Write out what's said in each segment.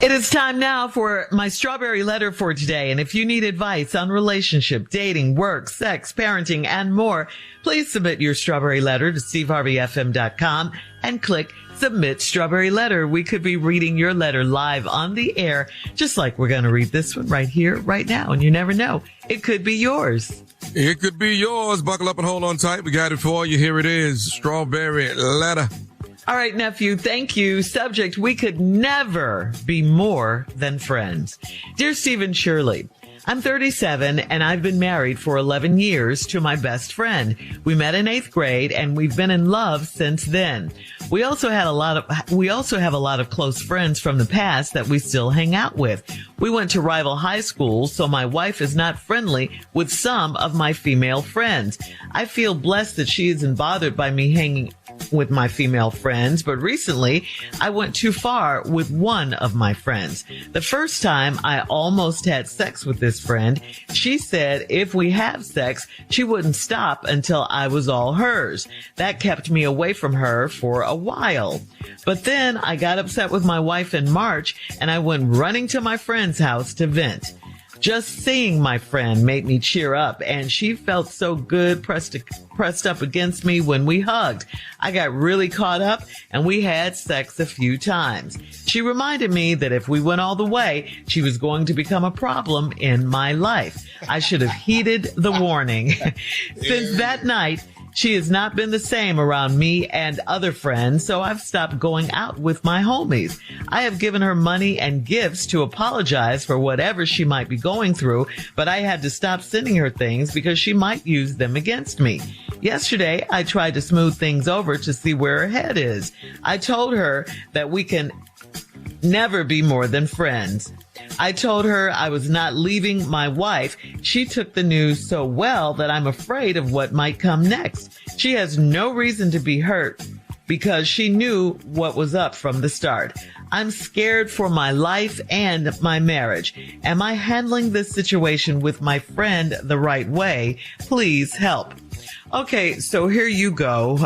It is time now for my strawberry letter for today. And if you need advice on relationship, dating, work, sex, parenting, and more, please submit your strawberry letter to steveharveyfm.com and click Submit Strawberry Letter. We could be reading your letter live on the air, just like we're going to read this one right here, right now. And you never know, it could be yours. It could be yours. Buckle up and hold on tight. We got it for you. Here it is. Strawberry Letter. All right, nephew, thank you. Subject, we could never be more than friends. Dear Stephen Shirley, I'm 37 and I've been married for 11 years to my best friend. We met in 8th grade and we've been in love since then. We also have a lot of close friends from the past that we still hang out with. We went to rival high schools, so my wife is not friendly with some of my female friends. I feel blessed that she isn't bothered by me hanging with my female friends, but recently I went too far with one of my friends. The first time I almost had sex with this friend, she said if we have sex, she wouldn't stop until I was all hers. That kept me away from her for a while. But then I got upset with my wife in March and I went running to my friend's house to vent. Just seeing my friend made me cheer up, and she felt so good pressed up against me when we hugged. I got really caught up, and we had sex a few times. She reminded me that if we went all the way, she was going to become a problem in my life. I should have heeded the warning. Since that night, she has not been the same around me and other friends, so I've stopped going out with my homies. I have given her money and gifts to apologize for whatever she might be going through, but I had to stop sending her things because she might use them against me. Yesterday, I tried to smooth things over to see where her head is. I told her that we can never be more than friends. I told her I was not leaving my wife. She took the news so well that I'm afraid of what might come next. She has no reason to be hurt because she knew what was up from the start. I'm scared for my life and my marriage. Am I handling this situation with my friend the right way? Please help. Okay, so here you go.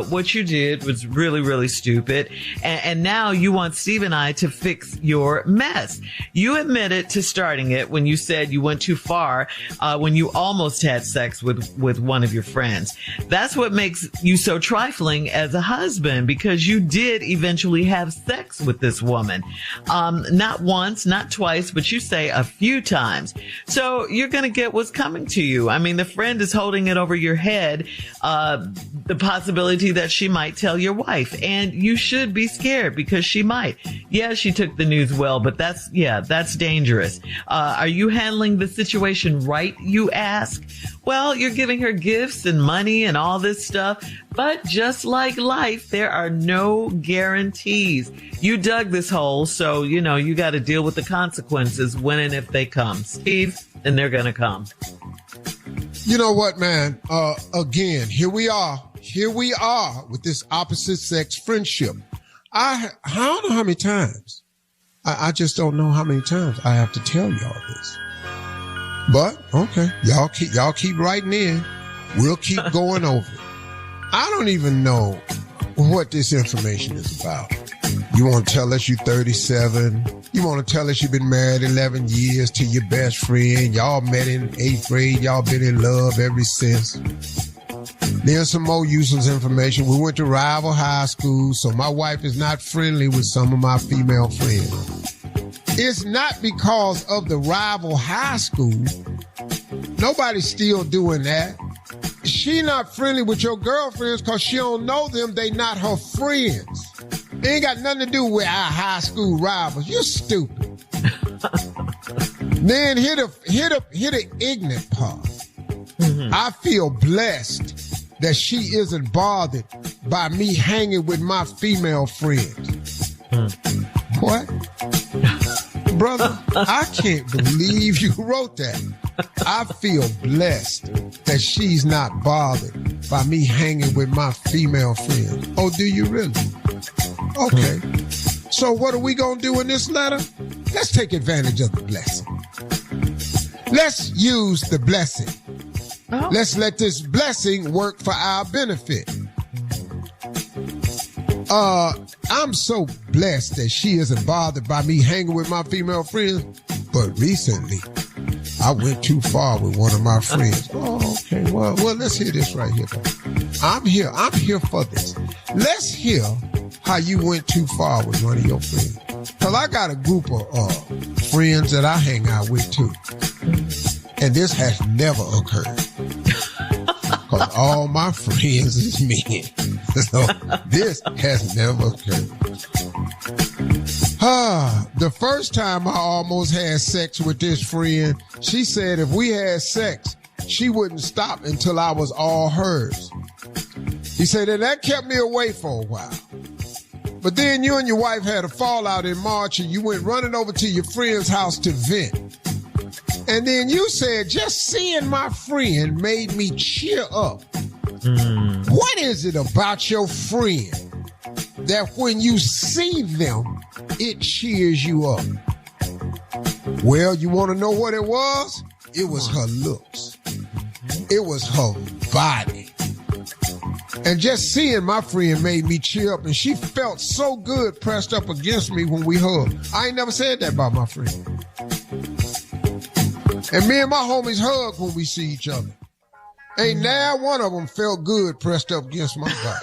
What you did was really, really stupid. And now you want Steve and I to fix your mess. You admitted to starting it when you said you went too far, when you almost had sex with one of your friends. That's what makes you so trifling as a husband, because you did eventually have sex with this woman. Not once, not twice, but you say a few times. So you're going to get what's coming to you. I mean, the friend is holding it over your head. The possibility that she might tell your wife, and you should be scared because she might. Yeah, she took the news well, but that's dangerous. Are you handling the situation right, you ask? Well, you're giving her gifts and money and all this stuff, but just like life, there are no guarantees. You dug this hole, so, you got to deal with the consequences when and if they come. Steve, and they're going to come. You know what, man? Again, here we are with this opposite sex friendship. I don't know how many times. I just don't know how many times I have to tell y'all this. But okay, y'all keep writing in. We'll keep going over it. I don't even know what this information is about. You want to tell us you're 37. You want to tell us you've been married 11 years to your best friend. Y'all met in 8th grade. Y'all been in love ever since. There's some more useless information. We went to rival high school, so my wife is not friendly with some of my female friends. It's not because of the rival high school. Nobody's still doing that. She not friendly with your girlfriends because she don't know them. They not her friends. It ain't got nothing to do with our high school rivals. You're stupid. Then hit the ignorant part. Mm-hmm. I feel blessed that she isn't bothered by me hanging with my female friends. What? Brother, I can't believe you wrote that. I feel blessed that she's not bothered by me hanging with my female friends. Oh, do you really? Okay. So what are we going to do in this letter? Let's take advantage of the blessing. Let's use the blessing. Oh. Let's let this blessing work for our benefit. I'm so blessed that she isn't bothered by me hanging with my female friends. But recently, I went too far with one of my friends. Oh, okay. Well, let's hear this right here. I'm here for this. Let's hear how you went too far with one of your friends. Because I got a group of friends that I hang out with too. And this has never occurred. Because all my friends is men. So this has never occurred. The first time I almost had sex with this friend, she said if we had sex, she wouldn't stop until I was all hers. He said, and that kept me away for a while. But then you and your wife had a fallout in March and you went running over to your friend's house to vent. And then you said, just seeing my friend made me cheer up. What is it about your friend that when you see them, it cheers you up? Well, you want to know what it was? It was her looks. It was her body. And just seeing my friend made me cheer up, and she felt so good pressed up against me when we hugged. I ain't never said that about my friend. And me and my homies hug when we see each other. Ain't now one of them felt good pressed up against my body.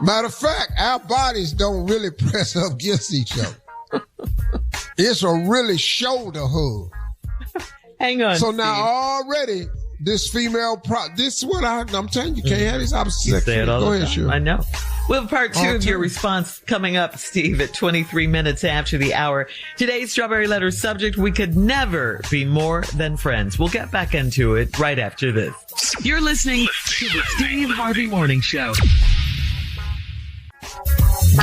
Matter of fact, our bodies don't really press up against each other. It's a really shoulder hug. Hang on, So Steve. now already, this female, this is what I'm telling you, can't have these opposite sex. Say it all Go the ahead, time. Shirley. I know. We'll have part 2 All of your time. response coming up, Steve, at 23 minutes after the hour. Today's Strawberry Letter subject, we could never be more than friends. We'll get back into it right after this. You're listening to the Steve Harvey Morning Show.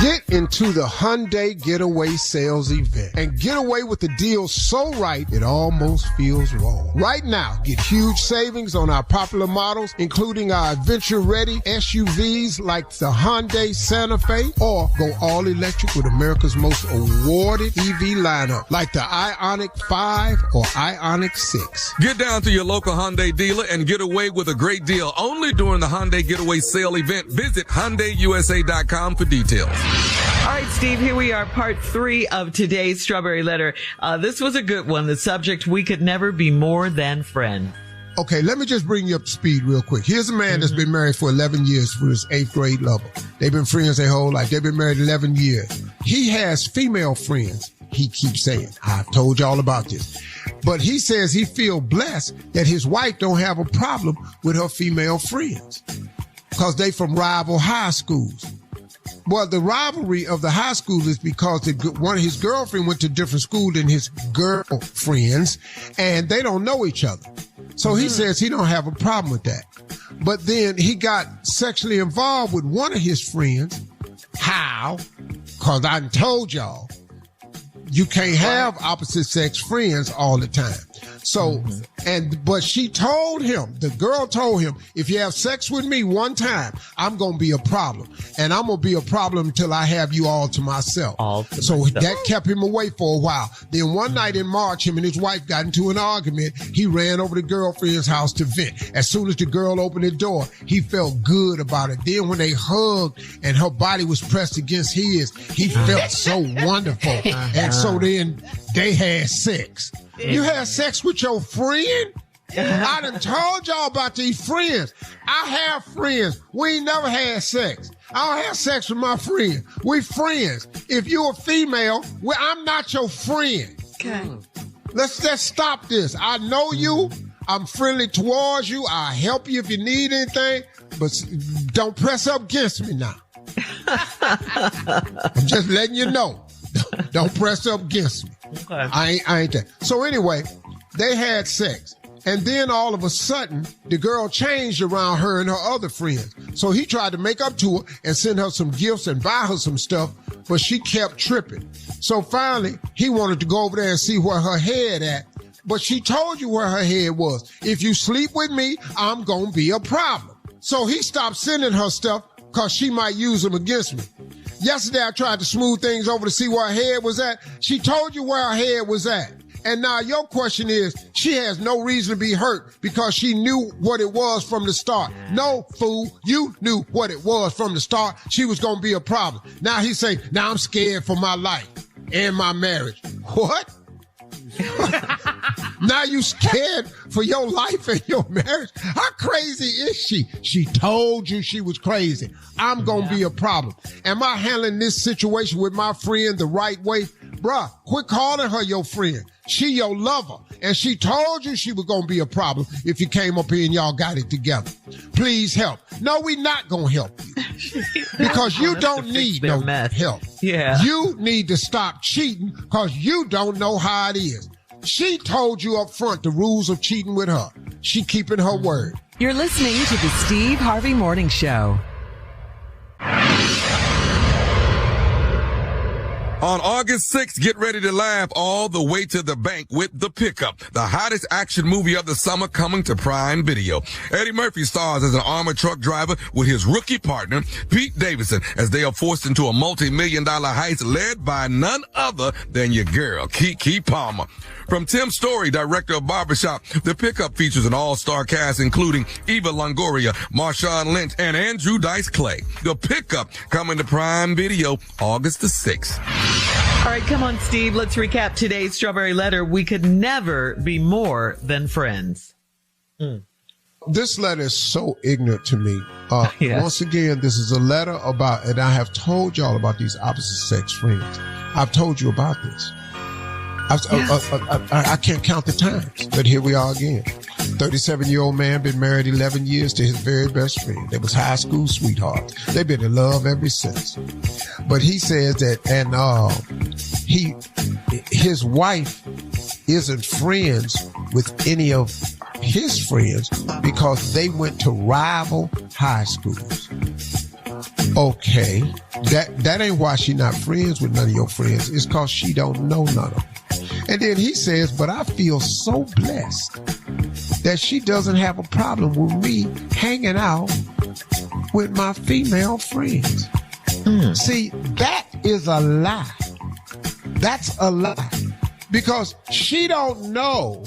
Get into the Hyundai Getaway Sales Event and get away with the deal so right it almost feels wrong. Right now, get huge savings on our popular models, including our adventure-ready SUVs like the Hyundai Santa Fe, or go all-electric with America's most awarded EV lineup like the Ioniq 5 or Ioniq 6. Get down to your local Hyundai dealer and get away with a great deal only during the Hyundai Getaway Sale event. Visit HyundaiUSA.com for details. All right, Steve, here we are, part 3 of today's Strawberry Letter. This was a good one. The subject, we could never be more than friends. Okay, let me just bring you up to speed real quick. Here's a man that's been married for 11 years for his 8th grade lover. They've been friends their whole life. They've been married 11 years. He has female friends. He keeps saying, I've told you all about this. But he says he feels blessed that his wife don't have a problem with her female friends because they from rival high schools. Well, the rivalry of the high school is because one of his girlfriend went to a different school than his girlfriends, and they don't know each other. So he says he don't have a problem with that. But then he got sexually involved with one of his friends. How? Because I told y'all, you can't have opposite sex friends all the time. So, but she told him, the girl told him, if you have sex with me one time, I'm going to be a problem. And I'm going to be a problem until I have you all to myself. That kept him away for a while. Then one night in March, him and his wife got into an argument. He ran over to girlfriend's house to vent. As soon as the girl opened the door, he felt good about it. Then when they hugged and her body was pressed against his, he felt so wonderful. And so then they had sex. You had sex with your friend? I done told y'all about these friends. I have friends. We ain't never had sex. I don't have sex with my friend. We friends. If you're a female, well, I'm not your friend. Okay. Let's just stop this. I know you. I'm friendly towards you. I'll help you if you need anything, but don't press up against me now. I'm just letting you know. Don't press up against me. Okay. I ain't that. So anyway, they had sex. And then all of a sudden, the girl changed around her and her other friends. So he tried to make up to her and send her some gifts and buy her some stuff, but she kept tripping. So finally, he wanted to go over there and see where her head at. But she told you where her head was. If you sleep with me, I'm going to be a problem. So he stopped sending her stuff because she might use them against me. Yesterday, I tried to smooth things over to see where her head was at. She told you where her head was at. And now your question is, she has no reason to be hurt because she knew what it was from the start. No, fool, you knew what it was from the start. She was going to be a problem. Now he's saying, now I'm scared for my life and my marriage. What? Now you scared for your life and your marriage? How crazy is she? She told you she was crazy. I'm going to be a problem. Am I handling this situation with my friend the right way? Bruh, quit calling her your friend. She your lover. And she told you she was going to be a problem if you came up here and y'all got it together. Please help. No, we not going to help you. Because you don't need no help. Yeah. You need to stop cheating because you don't know how it is. She told you up front the rules of cheating with her. She keeping her word. You're listening to the Steve Harvey Morning Show. On August 6th, get ready to laugh all the way to the bank with The Pickup, the hottest action movie of the summer coming to Prime Video. Eddie Murphy stars as an armored truck driver with his rookie partner, Pete Davidson, as they are forced into a multi-million-dollar heist led by none other than your girl, Keke Palmer. From Tim Story, director of Barbershop, The Pickup features an all-star cast including Eva Longoria, Marshawn Lynch, and Andrew Dice Clay. The Pickup coming to Prime Video August the 6th. All right, come on, Steve. Let's recap today's Strawberry Letter. We could never be more than friends. This letter is so ignorant to me. Yes. Once again, this is a letter about, and I have told y'all about these opposite sex friends. I've told you about this. I can't count the times, but here we are again. 37-year-old man been married 11 years to his very best friend. They was high school sweethearts. They've been in love ever since. But he says that, and his wife isn't friends with any of his friends because they went to rival high schools. Okay, that ain't why she not friends with none of your friends. It's cause she don't know none of them. And then he says, but I feel so blessed that she doesn't have a problem with me hanging out with my female friends. See, that is a lie. That's a lie. Because she don't know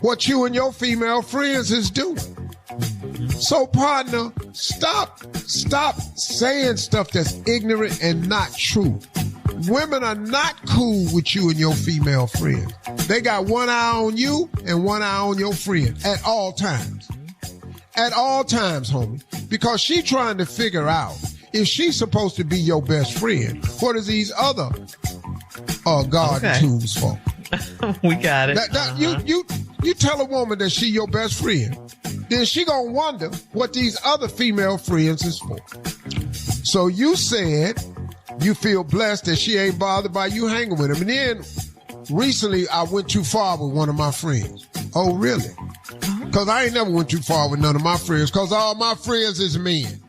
what you and your female friends is doing. So, partner, stop saying stuff that's ignorant and not true. Women are not cool with you and your female friends. They got one eye on you and one eye on your friend at all times. At all times, homie. Because she trying to figure out if she's supposed to be your best friend. What is these other garden tools for? We got it. You tell a woman that she your best friend, then she gonna wonder what these other female friends is for. So you said you feel blessed that she ain't bothered by you hanging with him. And then recently I went too far with one of my friends. Oh, really? Because I ain't never went too far with none of my friends because all my friends is men.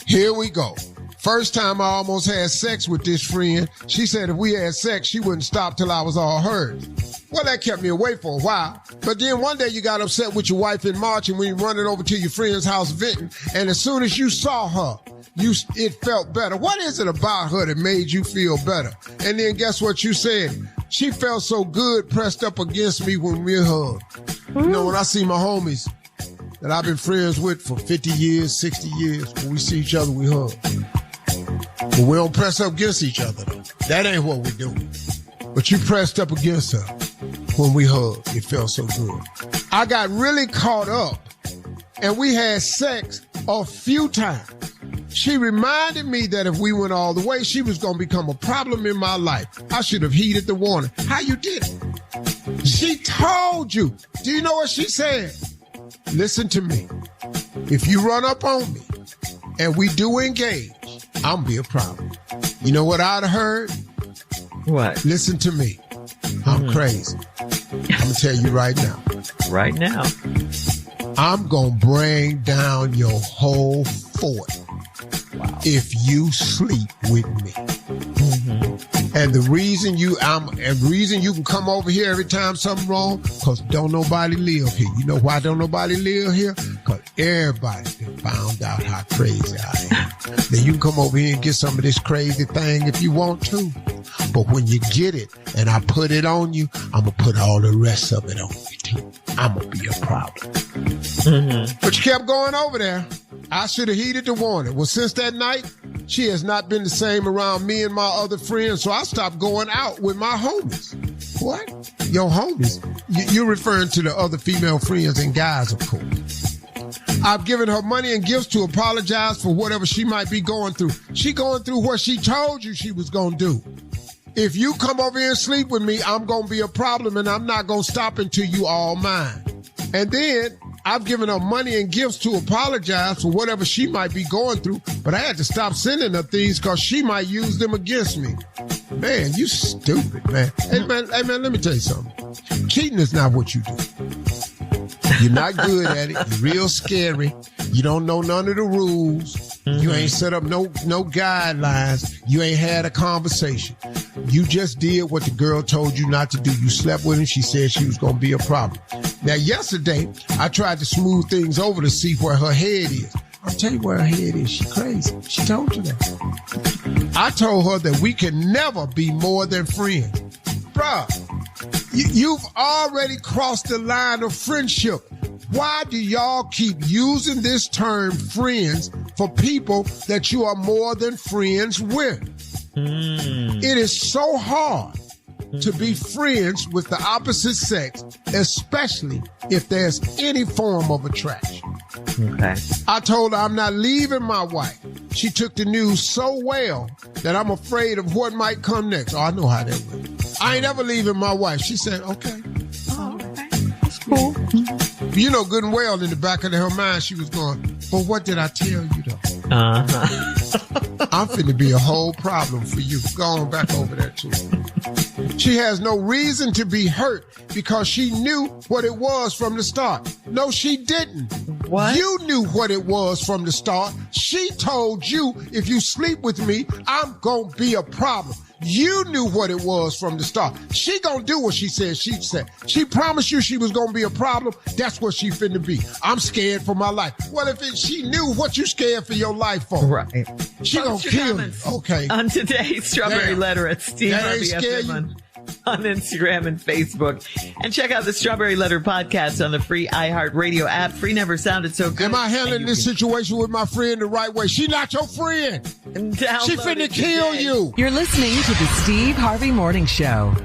Here we go. First time I almost had sex with this friend, she said if we had sex, she wouldn't stop till I was all hers. Well, that kept me away for a while. But then one day you got upset with your wife in March and we were running over to your friend's house venting. And as soon as you saw her, it felt better. What is it about her that made you feel better? And then guess what you said? She felt so good pressed up against me when we hugged. You know, when I see my homies that I've been friends with for 50 years, 60 years, when we see each other, we hug. But we don't press up against each other, though. That ain't what we do. But you pressed up against her when we hugged. It felt so good. I got really caught up, and we had sex a few times. She reminded me that if we went all the way, she was going to become a problem in my life. I should have heeded the warning. How you did it? She told you. Do you know what she said? Listen to me. If you run up on me and we do engage, I'm be a problem. You know what I'd have heard? What? Listen to me. I'm crazy. I'm going to tell you right now. Right now. I'm going to bring down your whole fort. Wow. If you sleep with me. And the reason you can come over here every time something wrong, because don't nobody live here. You know why don't nobody live here? Because everybody's been found out how crazy I am. Then you can come over here and get some of this crazy thing if you want to. But when you get it and I put it on you, I'm going to put all the rest of it on you too. I'm going to be a problem. Mm-hmm. But you kept going over there. I should have heeded the warning. Well, since that night, she has not been the same around me and my other friends, so I stopped going out with my homies. What? Your homies? You're referring to the other female friends and guys, of course. I've given her money and gifts to apologize for whatever she might be going through. She going through what she told you she was going to do. If you come over here and sleep with me, I'm going to be a problem, and I'm not going to stop until you all mine. And then I've given her money and gifts to apologize for whatever she might be going through, but I had to stop sending her things because she might use them against me. Man, you stupid, man. Hey, man, let me tell you something. Cheating is not what you do. You're not good at it. You're real scary. You don't know none of the rules. Mm-hmm. You ain't set up no guidelines. You ain't had a conversation. You just did what the girl told you not to do. You slept with her. She said she was going to be a problem. Now, yesterday, I tried to smooth things over to see where her head is. I'll tell you where her head is. She crazy. She told you that. I told her that we can never be more than friends. Bruh, you've already crossed the line of friendship. Why do y'all keep using this term friends for people that you are more than friends with? It is so hard to be friends with the opposite sex, especially if there's any form of attraction. Okay. I told her I'm not leaving my wife. She took the news so well that I'm afraid of what might come next. Oh, I know how that went. I ain't ever leaving my wife. She said, okay. Oh, okay. That's cool. You know good and well in the back of her mind she was going, but what did I tell you though? I'm finna be a whole problem for you. Go on back over there too. She has no reason to be hurt because she knew what it was from the start. No, she didn't. What? You knew what it was from the start. She told you, if you sleep with me, I'm gonna be a problem. You knew what it was from the start. She gonna do what she said she said. She promised you she was gonna be a problem. That's what she finna be. I'm scared for my life. Well, if she knew what you scared for your life for. Right. She gonna kill you. Okay. On today's Strawberry Letter at Steve Harvey FM on Instagram and Facebook. And check out the Strawberry Letter podcast on the free iHeartRadio app. Free never sounded so good. Am I handling this situation with my friend the right way? She not your friend. She finna kill you. You're listening to the Steve Harvey Morning Show.